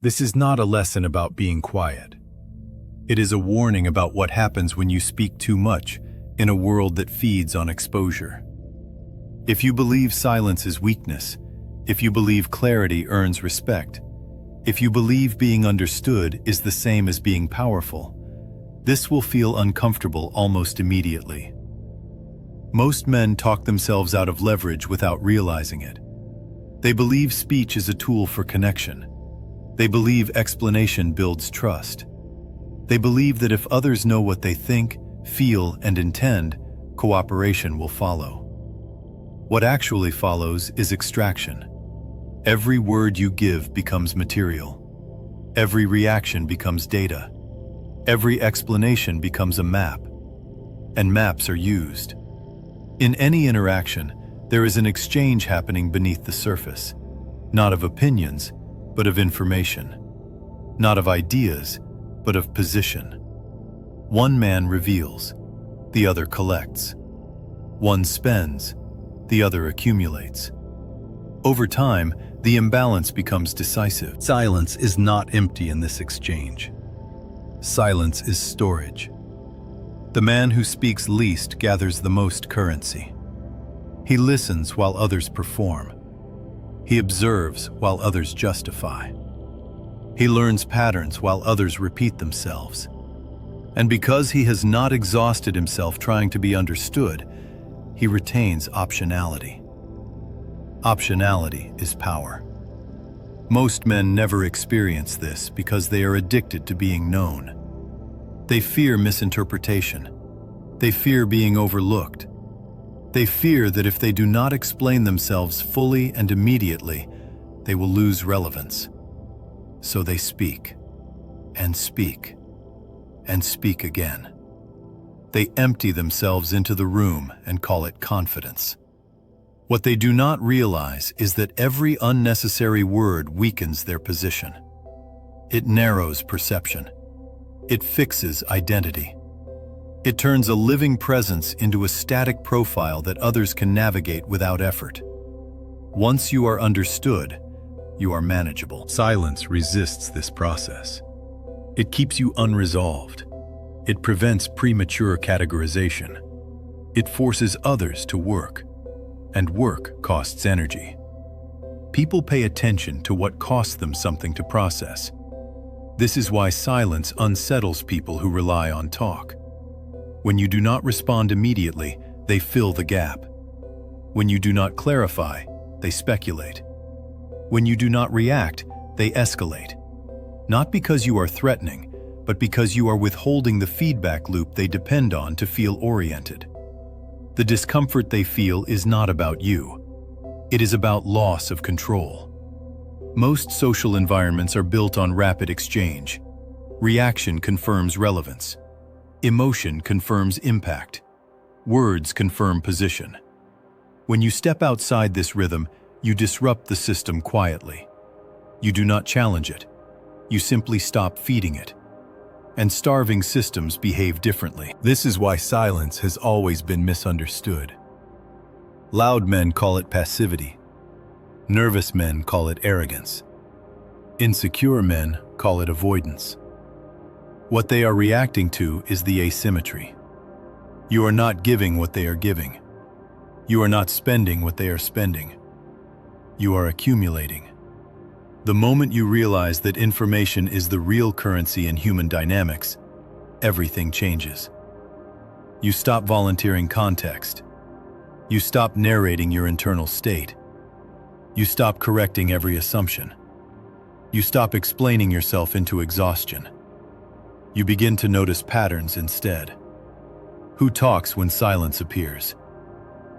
This is not a lesson about being quiet. It is a warning about what happens when you speak too much in a world that feeds on exposure. If you believe silence is weakness, if you believe clarity earns respect, if you believe being understood is the same as being powerful, this will feel uncomfortable almost immediately. Most men talk themselves out of leverage without realizing it. They believe speech is a tool for connection. They believe explanation builds trust. They believe that if others know what they think, feel, and intend, cooperation will follow. What actually follows is extraction. Every word you give becomes material. Every reaction becomes data. Every explanation becomes a map. And maps are used. In any interaction, there is an exchange happening beneath the surface, not of opinions, but of information. Not of ideas, but of position. One man reveals, the other collects. One spends, the other accumulates. Over time, the imbalance becomes decisive. Silence is not empty in this exchange. Silence is storage. The man who speaks least gathers the most currency. He listens while others perform. He observes while others justify. He learns patterns while others repeat themselves. And because he has not exhausted himself trying to be understood, he retains optionality. Optionality is power. Most men never experience this because they are addicted to being known. They fear misinterpretation. They fear being overlooked. They fear that if they do not explain themselves fully and immediately, they will lose relevance. So they speak, and speak, and speak again. They empty themselves into the room and call it confidence. What they do not realize is that every unnecessary word weakens their position. It narrows perception. It fixes identity. It turns a living presence into a static profile that others can navigate without effort. Once you are understood, you are manageable. Silence resists this process. It keeps you unresolved. It prevents premature categorization. It forces others to work, and work costs energy. People pay attention to what costs them something to process. This is why silence unsettles people who rely on talk. When you do not respond immediately, they fill the gap. When you do not clarify, they speculate. When you do not react, they escalate. Not because you are threatening, but because you are withholding the feedback loop they depend on to feel oriented. The discomfort they feel is not about you. It is about loss of control. Most social environments are built on rapid exchange. Reaction confirms relevance. Emotion confirms impact. Words confirm position. When you step outside this rhythm, you disrupt the system quietly. You do not challenge it. You simply stop feeding it. And starving systems behave differently. This is why silence has always been misunderstood. Loud men call it passivity. Nervous men call it arrogance. Insecure men call it avoidance. What they are reacting to is the asymmetry. You are not giving what they are giving. You are not spending what they are spending. You are accumulating. The moment you realize that information is the real currency in human dynamics, everything changes. You stop volunteering context. You stop narrating your internal state. You stop correcting every assumption. You stop explaining yourself into exhaustion. You begin to notice patterns instead. Who talks when silence appears?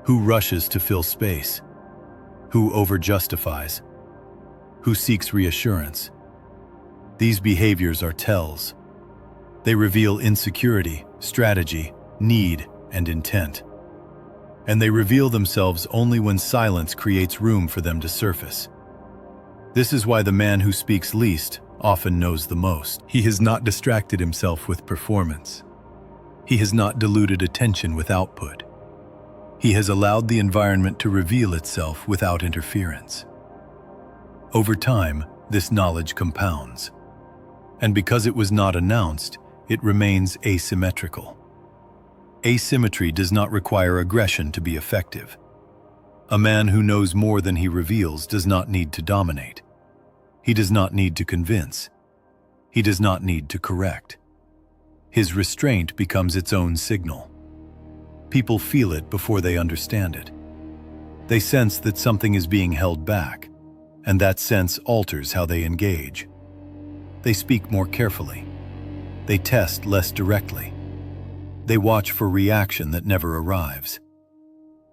Who rushes to fill space? Who over-justifies? Who seeks reassurance? These behaviors are tells. They reveal insecurity, strategy, need, and intent. And they reveal themselves only when silence creates room for them to surface. This is why the man who speaks least often knows the most. He has not distracted himself with performance. He has not diluted attention with output. He has allowed the environment to reveal itself without interference. Over time, this knowledge compounds. And because it was not announced, it remains asymmetrical. Asymmetry does not require aggression to be effective. A man who knows more than he reveals does not need to dominate. He does not need to convince. He does not need to correct. His restraint becomes its own signal. People feel it before they understand it. They sense that something is being held back, and that sense alters how they engage. They speak more carefully. They test less directly. They watch for reaction that never arrives.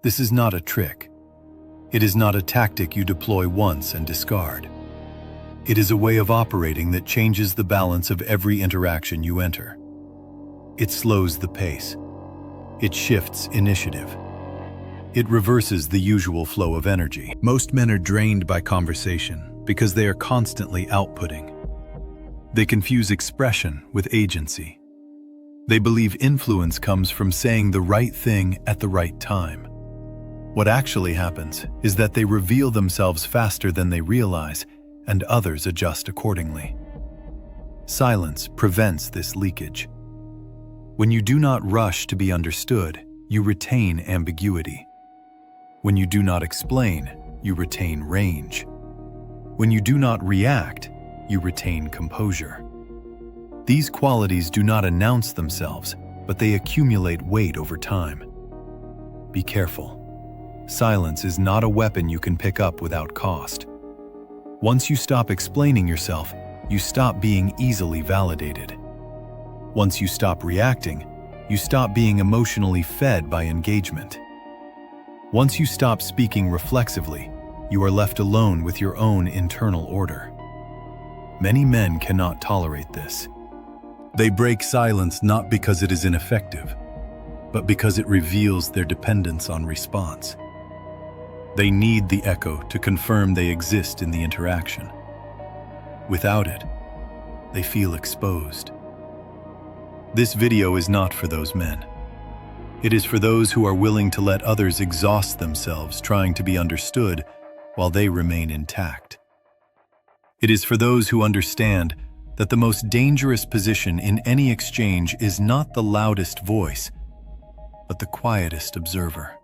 This is not a trick. It is not a tactic you deploy once and discard. It is a way of operating that changes the balance of every interaction you enter. It slows the pace. It shifts initiative. It reverses the usual flow of energy. Most men are drained by conversation because they are constantly outputting. They confuse expression with agency. They believe influence comes from saying the right thing at the right time. What actually happens is that they reveal themselves faster than they realize, and others adjust accordingly. Silence prevents this leakage. When you do not rush to be understood, you retain ambiguity. When you do not explain, you retain range. When you do not react, you retain composure. These qualities do not announce themselves, but they accumulate weight over time. Be careful. Silence is not a weapon you can pick up without cost. Once you stop explaining yourself, you stop being easily validated. Once you stop reacting, you stop being emotionally fed by engagement. Once you stop speaking reflexively, you are left alone with your own internal order. Many men cannot tolerate this. They break silence not because it is ineffective, but because it reveals their dependence on response. They need the echo to confirm they exist in the interaction. Without it, they feel exposed. This video is not for those men. It is for those who are willing to let others exhaust themselves trying to be understood while they remain intact. It is for those who understand that the most dangerous position in any exchange is not the loudest voice, but the quietest observer.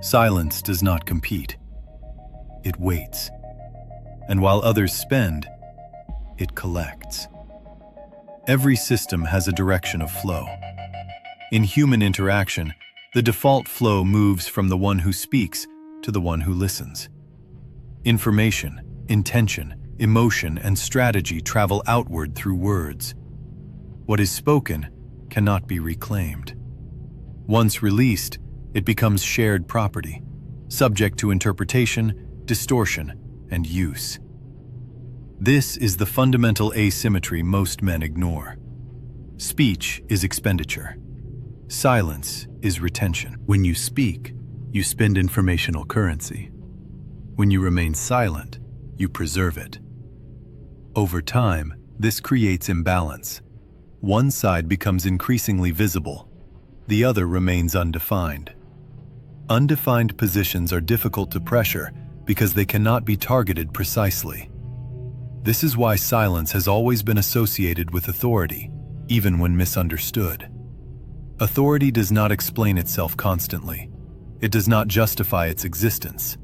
Silence does not compete. It waits. And while others spend, it collects. Every system has a direction of flow. In human interaction, the default flow moves from the one who speaks to the one who listens. Information, intention, emotion, and strategy travel outward through words. What is spoken cannot be reclaimed. Once released, it becomes shared property, subject to interpretation, distortion, and use. This is the fundamental asymmetry most men ignore. Speech is expenditure. Silence is retention. When you speak, you spend informational currency. When you remain silent, you preserve it. Over time, this creates imbalance. One side becomes increasingly visible. The other remains undefined. Undefined positions are difficult to pressure because they cannot be targeted precisely. This is why silence has always been associated with authority, even when misunderstood. Authority does not explain itself constantly. It does not justify its existence.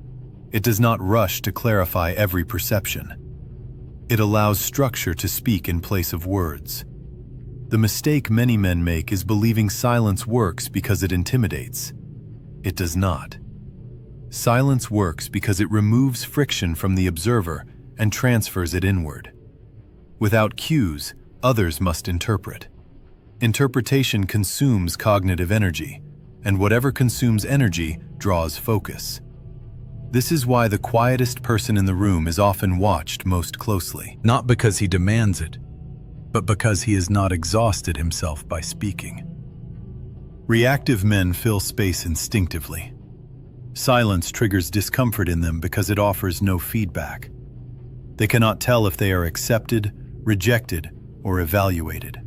It does not rush to clarify every perception. It allows structure to speak in place of words. The mistake many men make is believing silence works because it intimidates. It does not. Silence works because it removes friction from the observer and transfers it inward. Without cues, others must interpret. Interpretation consumes cognitive energy, and whatever consumes energy draws focus. This is why the quietest person in the room is often watched most closely. Not because he demands it, but because he has not exhausted himself by speaking. Reactive men fill space instinctively. Silence triggers discomfort in them because it offers no feedback. They cannot tell if they are accepted, rejected, or evaluated.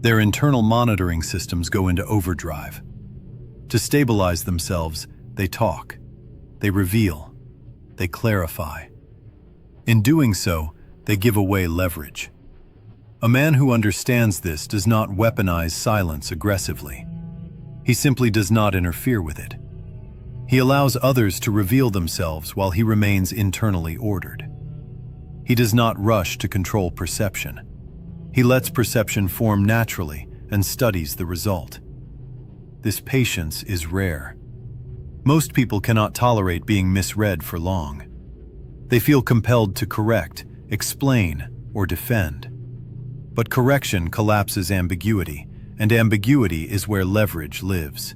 Their internal monitoring systems go into overdrive. To stabilize themselves, they talk, they reveal, they clarify. In doing so, they give away leverage. A man who understands this does not weaponize silence aggressively. He simply does not interfere with it. He allows others to reveal themselves while he remains internally ordered. He does not rush to control perception. He lets perception form naturally and studies the result. This patience is rare. Most people cannot tolerate being misread for long. They feel compelled to correct, explain, or defend. But correction collapses ambiguity, and ambiguity is where leverage lives.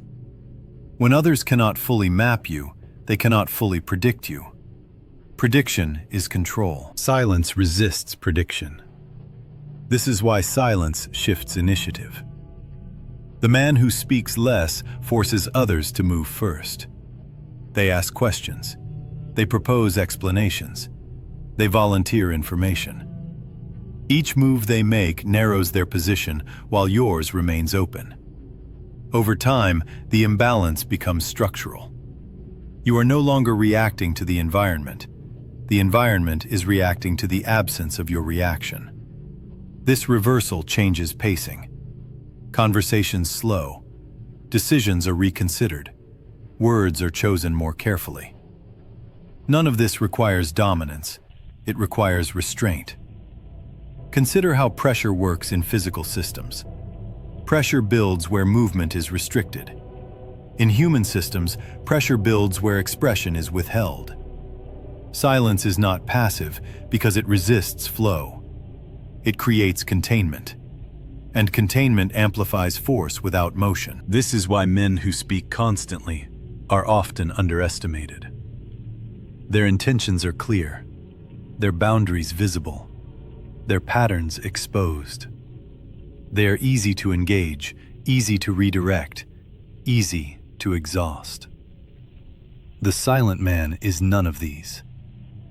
When others cannot fully map you, they cannot fully predict you. Prediction is control. Silence resists prediction. This is why silence shifts initiative. The man who speaks less forces others to move first. They ask questions. They propose explanations. They volunteer information. Each move they make narrows their position while yours remains open. Over time, the imbalance becomes structural. You are no longer reacting to the environment. The environment is reacting to the absence of your reaction. This reversal changes pacing. Conversations slow. Decisions are reconsidered. Words are chosen more carefully. None of this requires dominance. It requires restraint. Consider how pressure works in physical systems. Pressure builds where movement is restricted. In human systems, pressure builds where expression is withheld. Silence is not passive because it resists flow. It creates containment. And containment amplifies force without motion. This is why men who speak constantly are often underestimated. Their intentions are clear, their boundaries visible, their patterns exposed. They are easy to engage, easy to redirect, easy to exhaust. The silent man is none of these.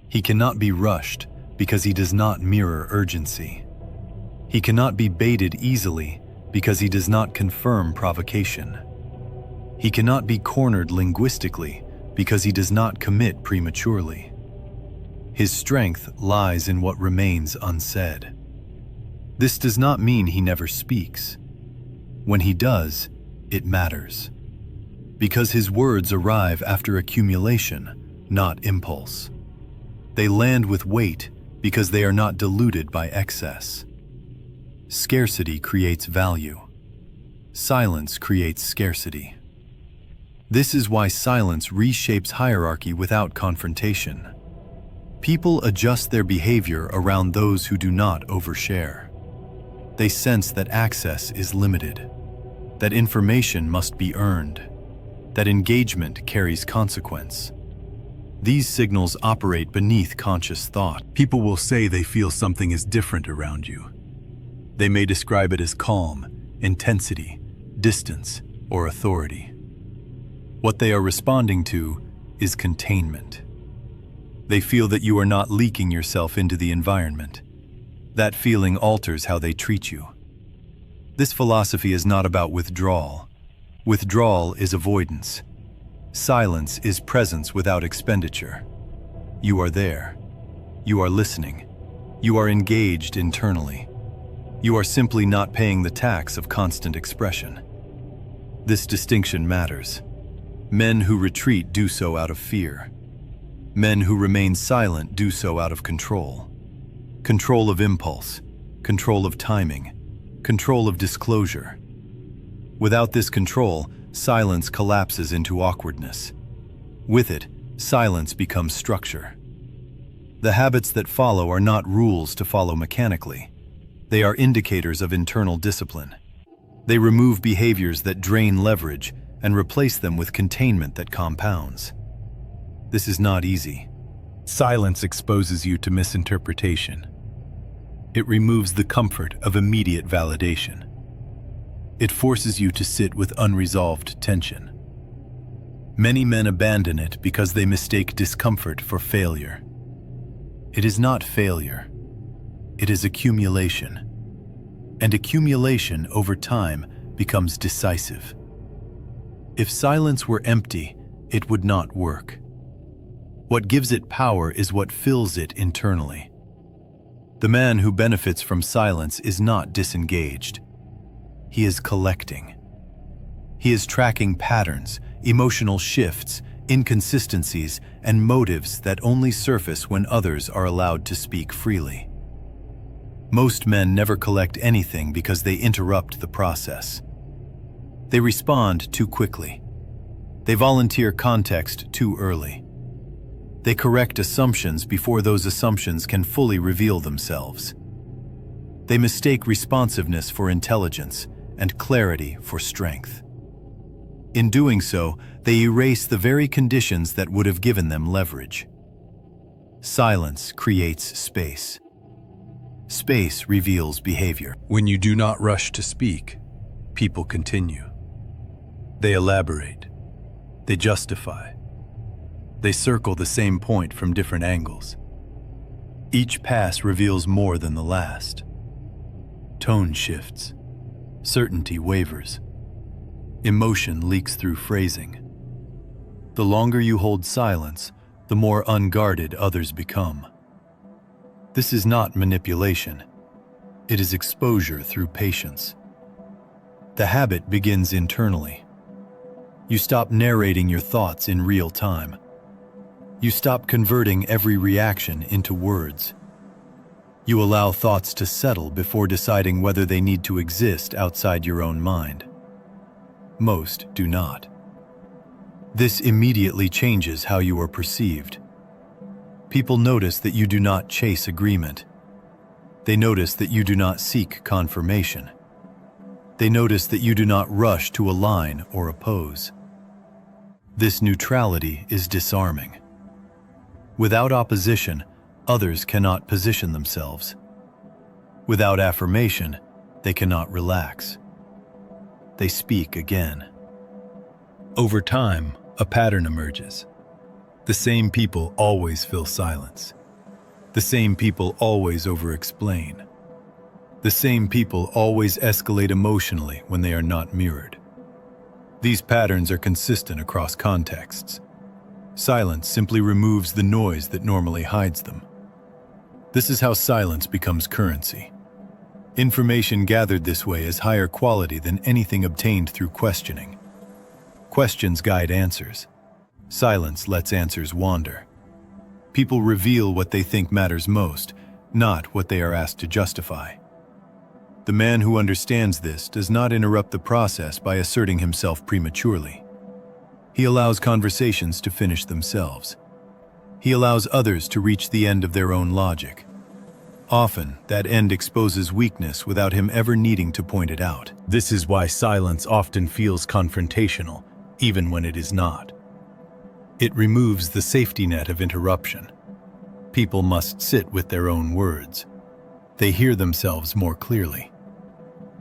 He cannot be rushed because he does not mirror urgency. He cannot be baited easily because he does not confirm provocation. He cannot be cornered linguistically because he does not commit prematurely. His strength lies in what remains unsaid. This does not mean he never speaks. When he does, it matters. Because his words arrive after accumulation, not impulse. They land with weight because they are not diluted by excess. Scarcity creates value. Silence creates scarcity. This is why silence reshapes hierarchy without confrontation. People adjust their behavior around those who do not overshare. They sense that access is limited, that information must be earned, that engagement carries consequence. These signals operate beneath conscious thought. People will say they feel something is different around you. They may describe it as calm, intensity, distance, or authority. What they are responding to is containment. They feel that you are not leaking yourself into the environment. That feeling alters how they treat you. This philosophy is not about withdrawal. Withdrawal is avoidance. Silence is presence without expenditure. You are there. You are listening. You are engaged internally. You are simply not paying the tax of constant expression. This distinction matters. Men who retreat do so out of fear. Men who remain silent do so out of control. Control of impulse, control of timing, control of disclosure. Without this control, silence collapses into awkwardness. With it, silence becomes structure. The habits that follow are not rules to follow mechanically. They are indicators of internal discipline. They remove behaviors that drain leverage and replace them with containment that compounds. This is not easy. Silence exposes you to misinterpretation. It removes the comfort of immediate validation. It forces you to sit with unresolved tension. Many men abandon it because they mistake discomfort for failure. It is not failure. It is accumulation. And accumulation over time becomes decisive. If silence were empty, it would not work. What gives it power is what fills it internally. The man who benefits from silence is not disengaged. He is collecting. He is tracking patterns, emotional shifts, inconsistencies, and motives that only surface when others are allowed to speak freely. Most men never collect anything because they interrupt the process. They respond too quickly. They volunteer context too early. They correct assumptions before those assumptions can fully reveal themselves. They mistake responsiveness for intelligence and clarity for strength. In doing so, they erase the very conditions that would have given them leverage. Silence creates space. Space reveals behavior. When you do not rush to speak, people continue. They elaborate. They justify. They circle the same point from different angles. Each pass reveals more than the last. Tone shifts. Certainty wavers. Emotion leaks through phrasing. The longer you hold silence, the more unguarded others become. This is not manipulation. It is exposure through patience. The habit begins internally. You stop narrating your thoughts in real time. You stop converting every reaction into words. You allow thoughts to settle before deciding whether they need to exist outside your own mind. Most do not. This immediately changes how you are perceived. People notice that you do not chase agreement. They notice that you do not seek confirmation. They notice that you do not rush to align or oppose. This neutrality is disarming. Without opposition, others cannot position themselves. Without affirmation, they cannot relax. They speak again. Over time, a pattern emerges. The same people always fill silence. The same people always over-explain. The same people always escalate emotionally when they are not mirrored. These patterns are consistent across contexts. Silence simply removes the noise that normally hides them. This is how silence becomes currency. Information gathered this way is higher quality than anything obtained through questioning. Questions guide answers. Silence lets answers wander. People reveal what they think matters most, not what they are asked to justify. The man who understands this does not interrupt the process by asserting himself prematurely. He allows conversations to finish themselves. He allows others to reach the end of their own logic. Often, that end exposes weakness without him ever needing to point it out. This is why silence often feels confrontational, even when it is not. It removes the safety net of interruption. People must sit with their own words. They hear themselves more clearly.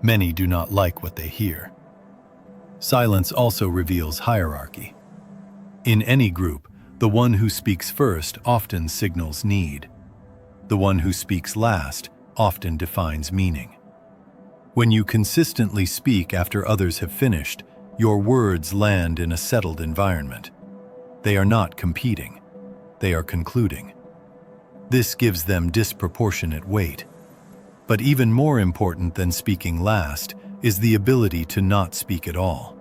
Many do not like what they hear. Silence also reveals hierarchy. In any group, the one who speaks first often signals need. The one who speaks last often defines meaning. When you consistently speak after others have finished, your words land in a settled environment. They are not competing. They are concluding. This gives them disproportionate weight. But even more important than speaking last is the ability to not speak at all.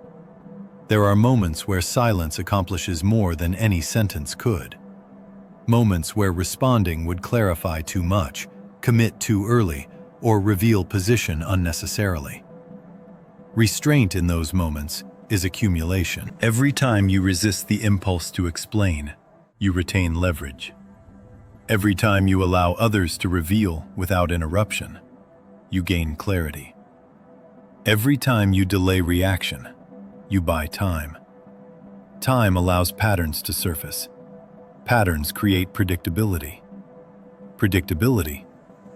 There are moments where silence accomplishes more than any sentence could. Moments where responding would clarify too much, commit too early, or reveal position unnecessarily. Restraint in those moments is accumulation. Every time you resist the impulse to explain, you retain leverage. Every time you allow others to reveal without interruption, you gain clarity. Every time you delay reaction, you buy time. Time allows patterns to surface. Patterns create predictability. Predictability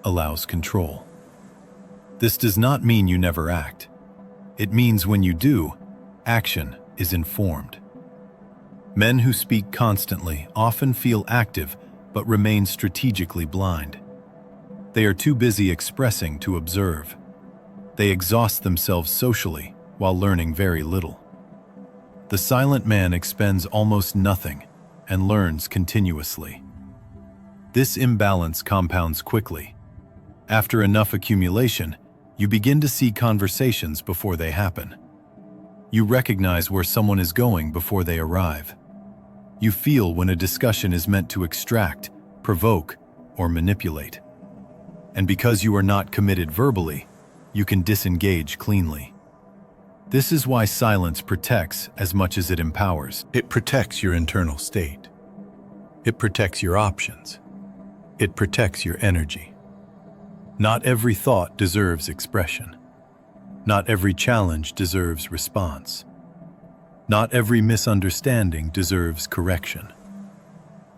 allows control. This does not mean you never act. It means when you do, action is informed. Men who speak constantly often feel active but remain strategically blind. They are too busy expressing to observe. They exhaust themselves socially while learning very little. The silent man expends almost nothing and learns continuously. This imbalance compounds quickly. After enough accumulation, you begin to see conversations before they happen. You recognize where someone is going before they arrive. You feel when a discussion is meant to extract, provoke, or manipulate. And because you are not committed verbally, you can disengage cleanly. This is why silence protects as much as it empowers. It protects your internal state. It protects your options. It protects your energy. Not every thought deserves expression. Not every challenge deserves response. Not every misunderstanding deserves correction.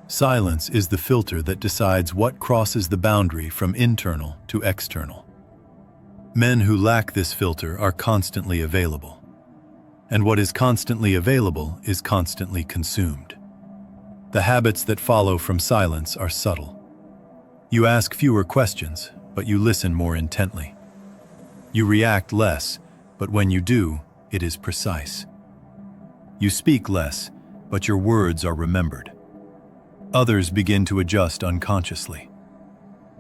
Silence is the filter that decides what crosses the boundary from internal to external. Men who lack this filter are constantly available. And what is constantly available is constantly consumed. The habits that follow from silence are subtle. You ask fewer questions, but you listen more intently. You react less, but when you do, it is precise. You speak less, but your words are remembered. Others begin to adjust unconsciously.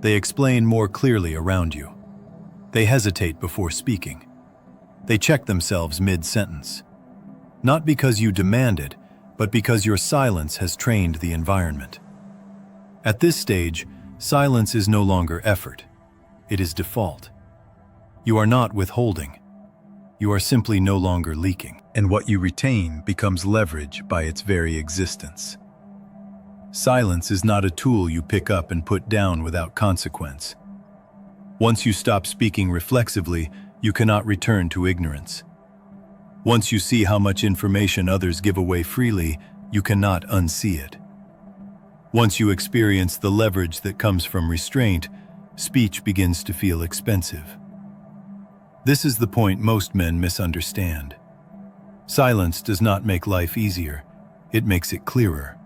They explain more clearly around you. They hesitate before speaking. They check themselves mid-sentence. Not because you demand it, but because your silence has trained the environment. At this stage, silence is no longer effort. It is default. You are not withholding. You are simply no longer leaking. And what you retain becomes leverage by its very existence. Silence is not a tool you pick up and put down without consequence. Once you stop speaking reflexively, you cannot return to ignorance. Once you see how much information others give away freely, you cannot unsee it. Once you experience the leverage that comes from restraint, speech begins to feel expensive. This is the point most men misunderstand. Silence does not make life easier, it makes it clearer.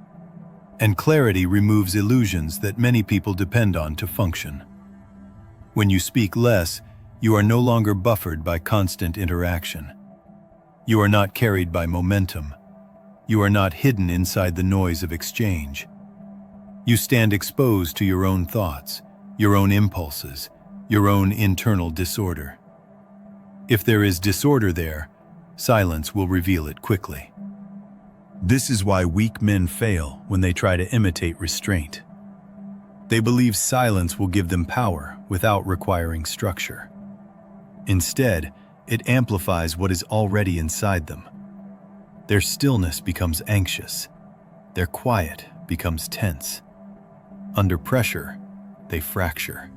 And clarity removes illusions that many people depend on to function. When you speak less, you are no longer buffered by constant interaction. You are not carried by momentum. You are not hidden inside the noise of exchange. You stand exposed to your own thoughts, your own impulses, your own internal disorder. If there is disorder there, silence will reveal it quickly. This is why weak men fail when they try to imitate restraint. They believe silence will give them power without requiring structure. Instead, it amplifies what is already inside them. Their stillness becomes anxious. Their quiet becomes tense. Under pressure, they fracture.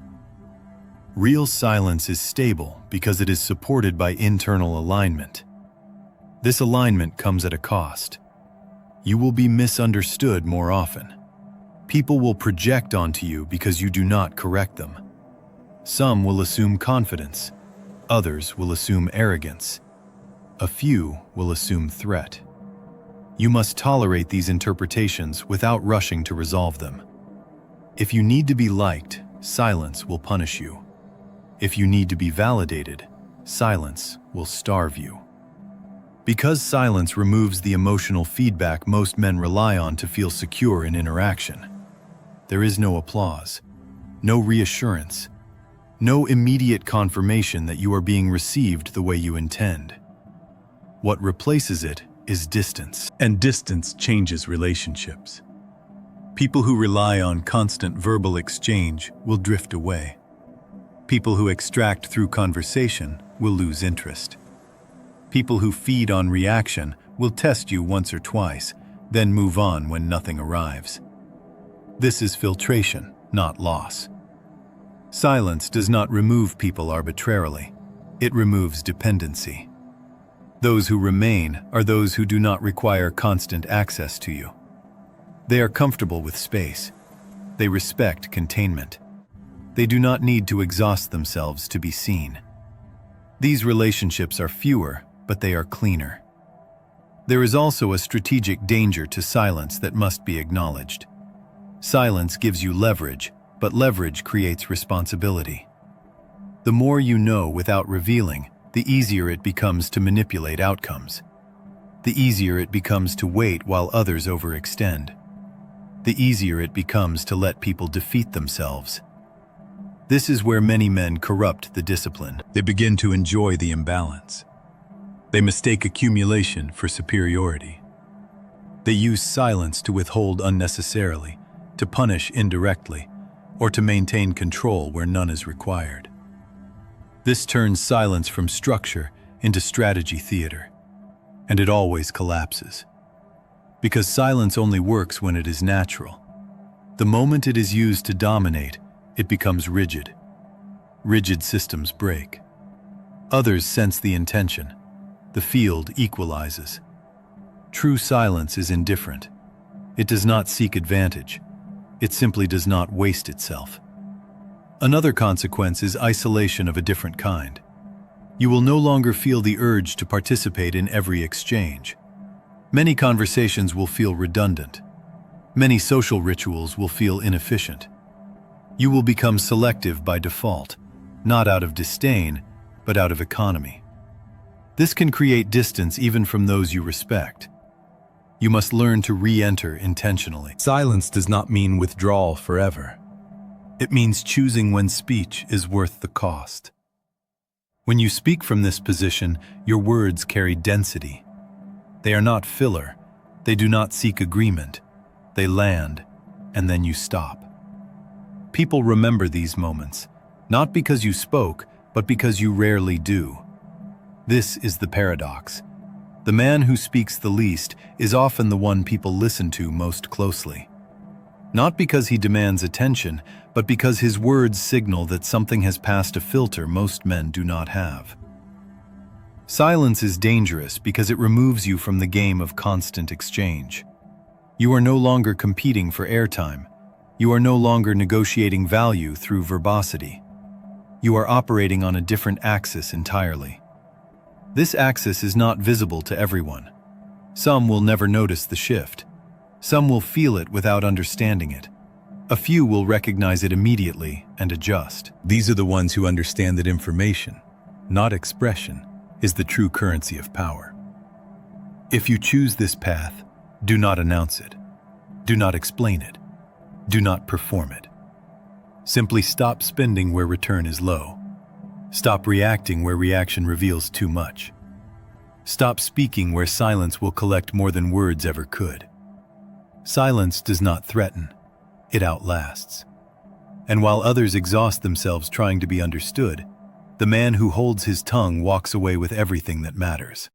Real silence is stable because it is supported by internal alignment. This alignment comes at a cost. You will be misunderstood more often. People will project onto you because you do not correct them. Some will assume confidence. Others will assume arrogance. A few will assume threat. You must tolerate these interpretations without rushing to resolve them. If you need to be liked, silence will punish you. If you need to be validated, silence will starve you. Because silence removes the emotional feedback most men rely on to feel secure in interaction. There is no applause, no reassurance, no immediate confirmation that you are being received the way you intend. What replaces it is distance, and distance changes relationships. People who rely on constant verbal exchange will drift away. People who extract through conversation will lose interest. People who feed on reaction will test you once or twice, then move on when nothing arrives. This is filtration, not loss. Silence does not remove people arbitrarily. It removes dependency. Those who remain are those who do not require constant access to you. They are comfortable with space. They respect containment. They do not need to exhaust themselves to be seen. These relationships are fewer, but they are cleaner. There is also a strategic danger to silence that must be acknowledged. Silence gives you leverage, but leverage creates responsibility. The more you know without revealing, the easier it becomes to manipulate outcomes. The easier it becomes to wait while others overextend. the easier it becomes to let people defeat themselves. This is where many men corrupt the discipline. They begin to enjoy the imbalance. They mistake accumulation for superiority. They use silence to withhold unnecessarily, to punish indirectly, or to maintain control where none is required. This turns silence from structure into strategy theater, and it always collapses. Because silence only works when it is natural. The moment it is used to dominate, it becomes rigid. Rigid systems break. Others sense the intention. The field equalizes. True silence is indifferent. It does not seek advantage. It simply does not waste itself. Another consequence is isolation of a different kind. You will no longer feel the urge to participate in every exchange. Many conversations will feel redundant. Many social rituals will feel inefficient. You will become selective by default, not out of disdain, but out of economy. This can create distance even from those you respect. You must learn to re-enter intentionally. Silence does not mean withdrawal forever. It means choosing when speech is worth the cost. When you speak from this position, your words carry density. They are not filler. They do not seek agreement. They land, and then you stop. People remember these moments, not because you spoke, but because you rarely do. This is the paradox. The man who speaks the least is often the one people listen to most closely. Not because he demands attention, but because his words signal that something has passed a filter most men do not have. Silence is dangerous because it removes you from the game of constant exchange. You are no longer competing for airtime. You are no longer negotiating value through verbosity. You are operating on a different axis entirely. This axis is not visible to everyone. Some will never notice the shift. Some will feel it without understanding it. A few will recognize it immediately and adjust. These are the ones who understand that information, not expression, is the true currency of power. If you choose this path, do not announce it. Do not explain it. Do not perform it. Simply stop spending where return is low. Stop reacting where reaction reveals too much. Stop speaking where silence will collect more than words ever could. Silence does not threaten, it outlasts. And while others exhaust themselves trying to be understood, the man who holds his tongue walks away with everything that matters.